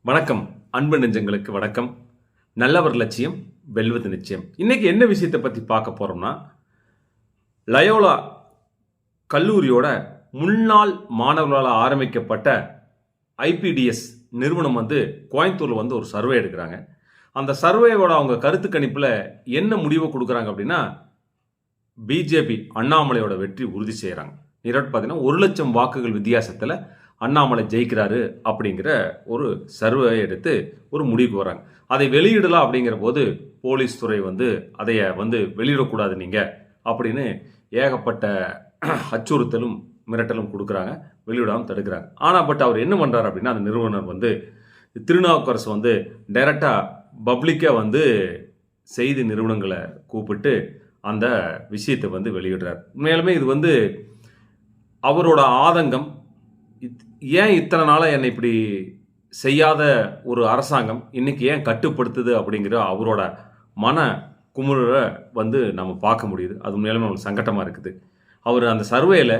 வணக்கம் அன்பு நெஞ்சங்களுக்கு வணக்கம். நல்லவர் லட்சியம் வெல்வது நிச்சயம். இன்னைக்கு என்ன விஷயத்தை பற்றி பார்க்க போகிறோம்னா, லயோலா கல்லூரியோட முன்னாள் மாணவர்களால் ஆரம்பிக்கப்பட்ட ஐபிடிஎஸ் நிறுவனம் கோயம்புத்தூரில் ஒரு சர்வே எடுக்கிறாங்க. அந்த சர்வேயோட அவங்க கருத்து கணிப்பில் என்ன முடிவை கொடுக்குறாங்க அப்படின்னா, பிஜேபி அண்ணாமலையோட வெற்றி உறுதி செய்கிறாங்க. நிரட் பார்த்தீங்கன்னா 1 லட்சம் வாக்குகள் வித்தியாசத்தில் அண்ணாமலை ஜெயிக்கிறாரு அப்படிங்கிற ஒரு சர்வே எடுத்து ஒரு முடிவுக்கு வராங்க. அதை வெளியிடலாம் அப்படிங்கிற போது போலீஸ் துறை அதைய வெளியிடக்கூடாது நீங்கள் அப்படின்னு ஏகப்பட்ட அச்சுறுத்தலும் மிரட்டலும் கொடுக்குறாங்க, வெளியிடாமல் தடுக்கிறாங்க. ஆனால் அவர் என்ன பண்ணுறாரு அப்படின்னா, அந்த நிறுவனர் திருநாவுக்கரசு டைரெக்டாக பப்ளிக்காக செய்தி நிறுவனங்களை கூப்பிட்டு அந்த விஷயத்தை வெளியிடுறார். உண்மையாலுமே இது அவரோட ஆதங்கம். ஏன் இத்தனை நாளாக என்னை இப்படி செய்யாத ஒரு அரசாங்கம் இன்னைக்கு ஏன் கட்டுப்படுத்துது அப்படிங்கிற அவரோட மன குமுறை நம்ம பார்க்க முடியுது. அது உண்மையாலுமே நம்மளுக்கு சங்கடமாக இருக்குது. அவர் அந்த சர்வேயில்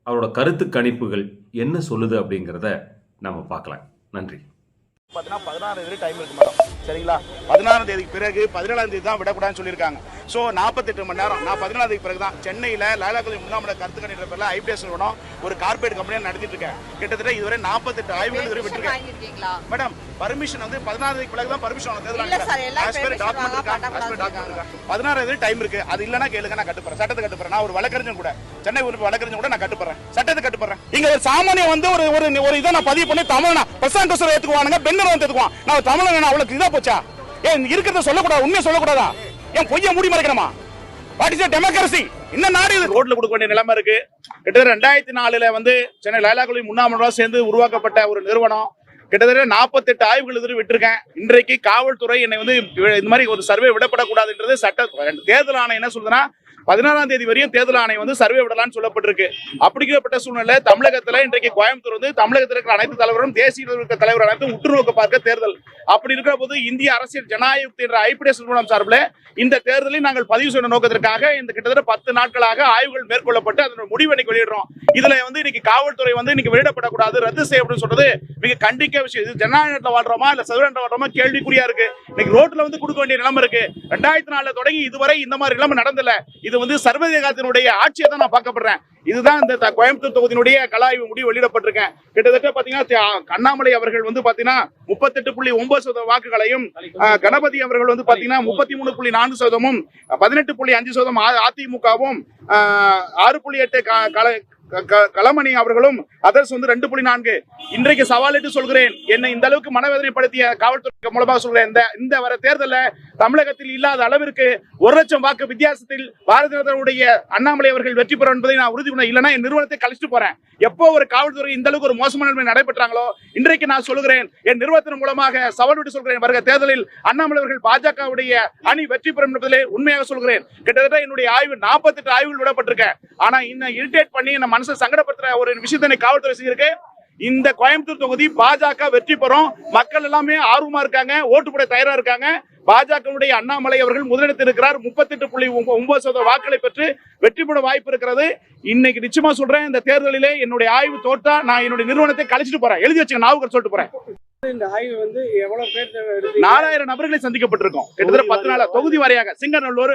அவரோட கருத்து கணிப்புகள் என்ன சொல்லுது அப்படிங்கிறத நம்ம பார்க்கலாம். நன்றி. 16 தேதி டைம் இருக்கு மேடம், சரிங்களா? 16 தேதிக்கு பிறகு 17ஆம் தேதி தான் விடக்கூடாதுன்னு சொல்லியிருக்காங்க. ஸோ 48 மணி நேரம். நான் 17ஆம் தேதிக்கு பிறகு தான் சென்னையில் லயோலா கல்லூரி முன்னாள் கருத்து கணிக்கிற பேரில் ஐபிஎஸ் நிறுவனம் ஒரு கார்பரேட் கம்பெனியாக நடத்திட்டு இருக்கேன். கிட்டத்தட்ட இதுவரை 48 ஆய்வுகள் இதுவரை விட்டுருக்கேன் மேடம். பர்மிஷன் 16 தேதிக்கு பிறகு தான் பர்மிஷன் டாக்குமெண்ட் இருக்கா? 16 தேதி டைம் இருக்கு. அது இல்லைன்னா கேளுங்க, நான் கட்டுப்படுறேன், சட்டத்தை கட்டுப்படுறேன். நான் ஒரு வழக்கறிஞர் கூட, சென்னை வழக்கறிஞர் கூட நான் கட்டுப்படுறேன், சட்டத்தை கட்டுப்படுறேன். இங்க ஒரு சாமானிய ஒரு இதை நான் பதிவு பண்ணி தமிழ்னா பிரசாந்த் கிஷோர் ஏத்துக்குவானுங்க, பெண்ணர் ஏத்துக்குவான். நான் தமிழன் அவளுக்கு இதா போச்சா? ஏன் இருக்கிறத சொல்லக்கூடாது, உண்மையை சொல்லக்கூடாதா? ஏன் பொய்ய மூடி மறைக்கணுமா? What is democracy? இந்த நாடு ரோட்ல கொடுக்க வேண்டிய நிலைமை இருக்கு. கிட்டத்தட்ட 2004 சென்னை லயோலா கல்லூரி முன்னாள் சேர்ந்து உருவாக்கப்பட்ட ஒரு நிறுவனம். கிட்டத்தட்ட 48 ஆய்வுகள் எதிர்த்து விட்டுருக்கேன். இன்றைக்கு காவல்துறை என்னை இந்த மாதிரி ஒரு சர்வே விடப்படக்கூடாதுன்றது சட்ட தேர்தல் ஆணையம் என்ன சொல்லுதுன்னா, 16ஆம் தேதி வரையும் தேர்தல் ஆணையம் சர்வே விடலாம்னு சொல்லப்பட்டிருக்கு. அப்படிப்பட்ட சூழ்நிலை தமிழகத்துல இன்றைக்கு கோயம்புத்தூர் தமிழகத்தில் இருக்கிற அனைத்து தலைவரும், தேசிய இருக்கிற தலைவர் அனைத்தும் உற்று நோக்க பார்க்க தேர்தல். அப்படி இருக்கிற போது இந்திய அரசியல் ஜனநாயக என்ற ஐபிஎஸ் நிறுவனம் சார்பில் இந்த தேர்தலில் நாங்கள் பதிவு செய்ய நோக்கத்திற்காக இந்த கிட்டத்தட்ட 10 நாட்களாக ஆய்வுகள் மேற்கொள்ளப்பட்டு அதனுடைய முடிவை வெளியிடுறோம். இதுல இன்னைக்கு காவல்துறை இன்னைக்கு வெளியிடப்படக்கூடாது, ரத்து செய்யப்படும் சொல்றது மிக கண்டிக்க விஷயம். இது ஜனநாயகத்தில் வாழ்றோமா இல்ல சதுரண்ட வாழ்றோமா கேள்விக்குறியா இருக்கு. இன்னைக்கு ரோட்ல கொடுக்க வேண்டிய நிலைமை இருக்கு. 2004 தொடங்கி இதுவரை இந்த மாதிரி நிலைமை நடந்தல. இது சர்வதேசத்தினுடைய ஆட்சியை தான் நான் பார்க்கப்படுறேன். இதுதான் இந்த கோயம்புத்தூர் தொகுதியினுடைய கலாய்வு முடிவு வெளியிடப்பட்டிருக்கேன். கிட்டத்தட்ட பாத்தீங்கன்னா அண்ணாமலை அவர்கள் பாத்தீங்கன்னா 38.9% வாக்குகளையும், கணபதி அவர்கள் பாத்தீங்கன்னா 33.4%, 18.5% அதிமுகவும், 6.8 களமணி அவர்களும், அதர்ஸ் 2.4. இன்றைக்கு சவாலிட்டு சொல்கிறேன், என்னை இந்த அளவுக்கு மனவேதனைப்படுத்திய காவல்துறை மூலமாக சொல்கிறேன், இந்த வர தேர்தலில் தமிழகத்தில் இல்லாத அளவிற்கு 1 லட்சம் வாக்கு வித்தியாசத்தில் பாரதிய ஜனதாவுடைய அண்ணாமலை அவர்கள் வெற்றி பெறும் என்பதை நான் உறுதி பண்ண. இல்லைன்னா என் நிறுவனத்தை கழிச்சுட்டு போறேன். எப்போ ஒரு காவல்துறை இந்த அளவுக்கு ஒரு மோசமான நிலைமை நடைபெற்றாங்களோ, இன்றைக்கு நான் சொல்கிறேன், என் நிறுவனத்தின் மூலமாக சவால் விட்டு சொல்கிறேன், வருகிற தேர்தலில் அண்ணாமலை அவர்கள் பாஜகவுடைய அணி வெற்றி பெறும் என்பதிலே உண்மையாக சொல்கிறேன். கிட்டத்தட்ட என்னுடைய ஆய்வு 48 ஆய்வுகள் விடப்பட்டிருக்கேன். ஆனா இன்னும் இரிட்டேட் பண்ணி நம்ம மனசை சங்கடப்படுத்துற ஒரு விஷயத்தை காவல்துறை செய்யிருக்கு. இந்த கோயம்புத்தூர் தொகுதி பாஜக வெற்றி பெறும். மக்கள் எல்லாமே ஆர்வமா இருக்காங்க, ஓட்டு போட தயாரா இருக்காங்க. பாஜகவுடைய அண்ணாமலை அவர்கள் முதலிடத்தில் இருக்கிறார். 38.9% வாக்குகளை பெற்று வெற்றி பெற வாய்ப்பு இருக்கிறது. இன்னைக்கு நிச்சயமா சொல்றேன், இந்த தேர்தலிலே என்னுடைய ஆய்வு தோற்றா நான் என்னுடைய நிறுவனத்தை கழிச்சிட்டு போறேன். எழுதி வச்சுங்க, நாவுக்கு சொல்லிட்டு போறேன். இந்த ஆய்வு எவ்வளவு பேர் 4000 நபர்களை சந்திக்கப்பட்டிருக்கோம். கிட்டத்தட்ட 10 நாள் தொகுதி வாரியாக சிங்கநல்லூர்,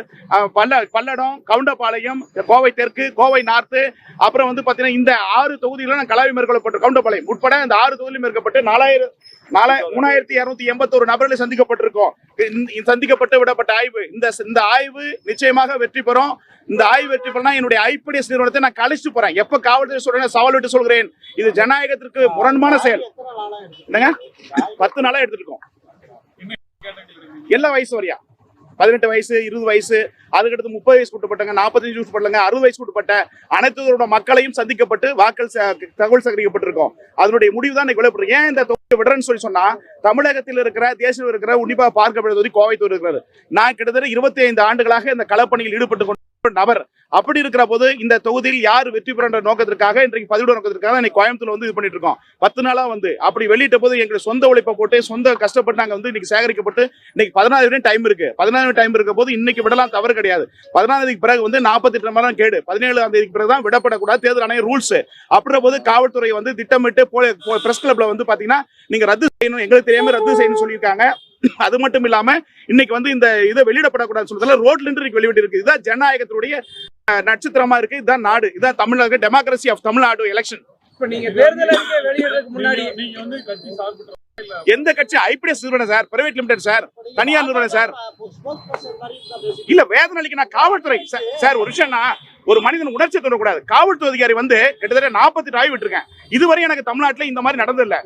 பல்லடம், கவுண்டபாளையம், கோவை தெற்கு, கோவை நார்த்து, அப்புறம் பாத்தீங்கன்னா இந்த 6 தொகுதிகளும் கலாய்வு மேற்கொள்ளப்பட்டு கவுண்டபாளையம் உட்பட இந்த 6 தொகுதியிலும் மேற்கொள்ளப்பட்டு 3281 நபர்களை சந்திக்கப்பட்டிருக்கோம். சந்திக்கப்பட்டு விடப்பட்ட ஆய்வு. இந்த ஆய்வு நிச்சயமாக வெற்றி பெறும். இந்த ஆய்வு வெற்றி பெறனா என்னுடைய ஐபிஎஸ் நிறுவனத்தை நான் கழிச்சு போறேன். எப்ப காவல்துறை சொல்றேன், சவால் விட்டு சொல்கிறேன், இது ஜனநாயகத்திற்கு முரண்பான செயல். 10 நாளா எடுத்துருக்கோம். எல்லா வயசு வரையா 18 வயசு, 20 வயசு, அதுக்கடுத்து 30 வயசு கூட்டப்பட்டங்க, 45 வயசு கூட்டப்பட்டங்க, 60 வயசு கூட்டப்பட்ட அனைத்து மக்களையும் சந்திக்கப்பட்டு வாக்கள் தகவல் சேகரிக்கப்பட்டிருக்கோம். அதனுடைய முடிவு தான் விளப்படுறேன். ஏன் இந்த தொகுதி விடுறேன்னு சொன்னா, தமிழகத்தில் இருக்கிற, தேசியம் இருக்கிற உன்னிப்பா பார்க்கப்படுவது கோவை தொகுதி இருக்கிறது. நான் கிட்டத்தட்ட 25 ஆண்டுகளாக இந்த களப்பணியில் ஈடுபட்டு நபர். அப்படி இருக்கிற போது இந்த தொகுதியில் யார் வெற்றி பெற நோக்கத்திற்காக இன்றைக்கு பதிவிட நோக்கத்திற்காக இன்னைக்கு கோயம்புத்தூர்ல வந்து இது பண்ணிட்டு இருக்கோம். 10 நாளா வந்து அப்படி வெளியிட்ட போது எங்களுக்கு சொந்த உழைப்பை போட்டு சொந்த கஷ்டப்பட்டு நாங்க வந்து இன்னைக்கு சேகரிக்கப்பட்டு இன்னைக்கு 14 வரையும் டைம் இருக்கு. 14 டைம் இருக்க போது இன்னைக்கு விடலாம் தவறு கிடையாது. 14 தேதிக்கு பிறகு வந்து 48 மணி நேரம் கேடு. 17ஆம் தேதிக்கு பிறகு தான் விடப்படக்கூடாது தேர்தல் ஆணைய ரூல்ஸ். அப்படின்ற போது காவல்துறை வந்து திட்டமிட்டு பிரஸ் கிளப்ல வந்து பாத்தீங்கன்னா நீங்க ரத்து செய்யணும், எங்களுக்கு தெரியாம ரத்து செய்யணும்னு சொல்லியிருக்காங்க. அது மட்டும் இல்லாம இன்னைக்கு வந்து இந்த இதை வெளியிடப்படக்கூடாதுன்னு சொல்றதுல ரோட்ல இருந்து வெளியிட்டு இருக்கு. இதுதான் ஜனநாயகத்தினுடைய நட்சத்திரமா இருக்கு. இதுதான் நாடு, இதுதான் Tamil Nadu, democracy of Tamil Nadu election. இப்ப நீங்க தேர்தல் அறிக்கை வெளியிடறதுக்கு முன்னாடி நீங்க வந்து கட்சி சார்பு எந்த கட்சி? ஐபிஎஸ் நிறுவனம் சார், பிரைவேட் லிமிடெட் சார், தனியார் நிறுவனம் சார். இல்ல வேதனை அளிக்க நான் காவல்துறை சார். ஒரு விஷயம்னா ஒரு மனிதன் உணர்ச்சி தோணக்கூடாது. காவல்துறை அதிகாரி வந்து கிட்டத்தட்ட 48 ஆய்வு விட்டுருக்கேன். இதுவரை எனக்கு தமிழ்நாட்டுல இந்த மாதிரி நடந்தது இல்ல.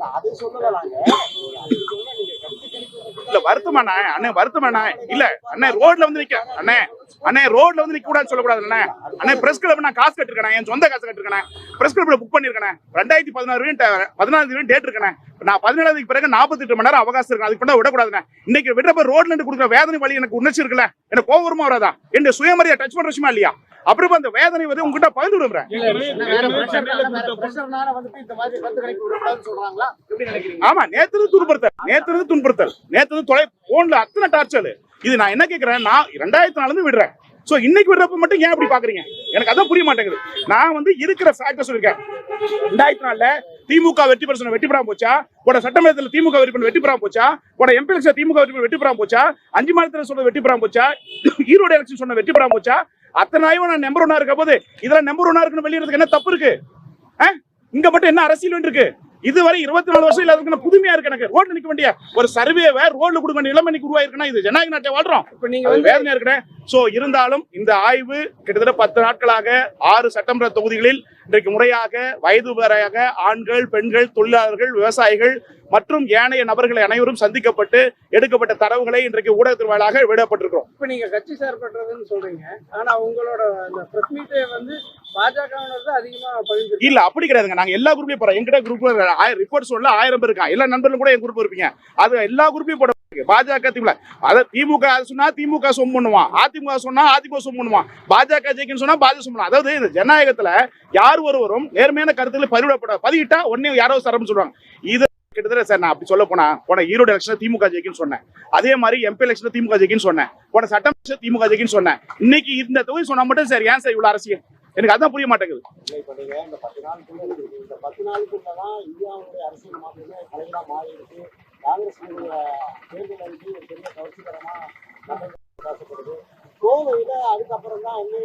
இல்ல வருத்தமாண்ணா அண்ணே, வருத்தமாண்ணா இல்ல அண்ணே ரோட்ல வந்து நிக்க அண்ணே ரோட்ல வந்து நிக்க கூடாதுன்னு சொல்லக்கூடாது அண்ணே. அண்ணே பிரஸ் கிளப் நான் காசு கட்டிருக்கேன், என் சொந்த காசு கட்டிருக்கேன். பிரஸ் கிளப்ல புக் பண்ணிருக்கேன். 2016 டேட் இருக்கேன். நான் 17 பிறகு 48 மணி நேரம் அவகாசம் இருக்கு. அதுக்கு விடக்கூடாதுண்ணே. இன்னைக்கு விடுறப்ப ரோட்ல இருந்து கொடுக்குற வேதனை வழி எனக்கு உணர்ச்சி இருக்குல்ல, எனக்கு கோபமா வராதா? என் சுயமரியாதை டச் பண்ற விஷயமா இல்லையா? அப்புறம் அந்த வேதனை வந்து உங்ககிட்ட பகிர்ந்து விடுறேன். ஆமா, நேத்து துன்புறுத்தல் தொலை போன்ல அத்தனை டார்ச்சல். இது நான் என்ன கேட்கிறேன், நான் 2004 இருந்து விடுறேன். சோ இன்னைக்கு விடுறப்ப மட்டும் ஏன் அப்படி பாக்குறீங்க? எனக்கு அதான் புரிய மாட்டேங்குது. நான் வந்து இருக்கிற ஃபேக்டர் சொல்லிருக்கேன். 2004 திமுக வெற்றி பெற வெற்றி பெறாம போச்சா? உட சட்டமன்றத்தில் திமுக வெற்றி பெறாம போச்சா? உட எம்பி எலெக்ஷன் திமுக வெற்றி பெறாம போச்சா? 5 மாநிலத்தில் சொன்ன வெற்றி பெறாம போச்சா? ஈரோடு எலெக்ஷன் சொன்ன வெற்றி பெறாம போச்சா? அத்தனை ஆய்வு நான் நம்பர் 1 இருக்க போது இதெல்லாம் நம்பர் 1 இருக்குன்னு வெளியிடறதுக்கு என்ன தப்பு இருக்கு? இங்க மட்டும் என்ன அரசியல் இருக்கு? இதுவரை 24 வருஷம் இல்லாத புதுமையா இருக்கு எனக்கு. ரோட்ல நிக்க வேண்டிய ஒரு சர்வேவை ரோட்ல கொடுக்க வேண்டிய நிலைமை உருவாயிருக்குன்னா இது ஜனநாயக நாட்டை வாழ்றோம். இப்ப நீங்க வந்து வேதனையா இருக்கிறேன். சோ இருந்தாலும் இந்த ஆய்வு கிட்டத்தட்ட 10 நாட்களாக 6 சட்டமன்ற தொகுதிகளில் இன்றைக்கு முறையாக வயது வரையாக ஆண்கள், பெண்கள், தொழிலாளர்கள், விவசாயிகள் மற்றும் ஏனைய நபர்களை அனைவரும் சந்திக்கப்பட்டு எடுக்கப்பட்ட தரவுகளை இன்றைக்கு ஊடகத்தின் வாயிலாக விடப்பட்டிருக்கிறோம். இப்ப நீங்க கட்சி சார்பற்றதுன்னு சொல்றீங்க, ஆனா உங்களோட அந்த பிரஸ் மீட் வந்து பாஜகவினர் தான் அதிகமா பதிவு. இல்ல அப்படி கிடையாதுங்க. நாங்க எல்லா குரூப்லயும் போறோம். எங்கிட்ட குரூப் ரிப்போர்ட் சொல்ல 1000 பேர் இருக்காங்க. எல்லா நண்பர்களும் கூட என் குரூப் இருப்பீங்க. அது எல்லா குரூப்பையும் போட பாஜக திமுக சொன்னா திமுக சொம் பண்ணுவான், அதிமுக சொன்னா அதிமுக சொம் பண்ணுவான், பாஜக ஜெயிக்குன்னு சொன்னா பாஜக சொம் பண்ணுவான். அதாவது இந்த ஜனநாயகத்துல யார் ஒருவரும் நேர்மையான கருத்துக்களை பதிவிட்டா உடனே யாரோ சரம்னு சொல்லுவாங்க. இது கிட்டத்தட்ட சார் நான் அப்படி சொல்ல போன ஈரோடு எலெக்ஷன் திமுக ஜெயிக்குன்னு சொன்னேன். அதே மாதிரி எம்பி எலெக்ஷன் திமுக ஜெயிக்குன்னு சொன்னேன். சட்டமன்ற திமுக ஜெயிக்குன்னு சொன்னேன். இன்னைக்கு இந்த தொகுதி சொன்னா மட்டும் சார் ஏன் சார் இவ்வளவு அரசியல்? எனக்கு அதான் புரிய மாட்டேங்குது. இந்த 10 நாளுக்குள்ளதான் இந்தியாவுடைய அரசியல் மாற்றமே தலைவரா மாறி இருக்கு. காங்கிரஸ் தேர்தல் அறிக்கை ஒரு பெரிய கவர்ச்சிகரமா பேசப்படுது. கோவையில அதுக்கப்புறம் தான் வந்து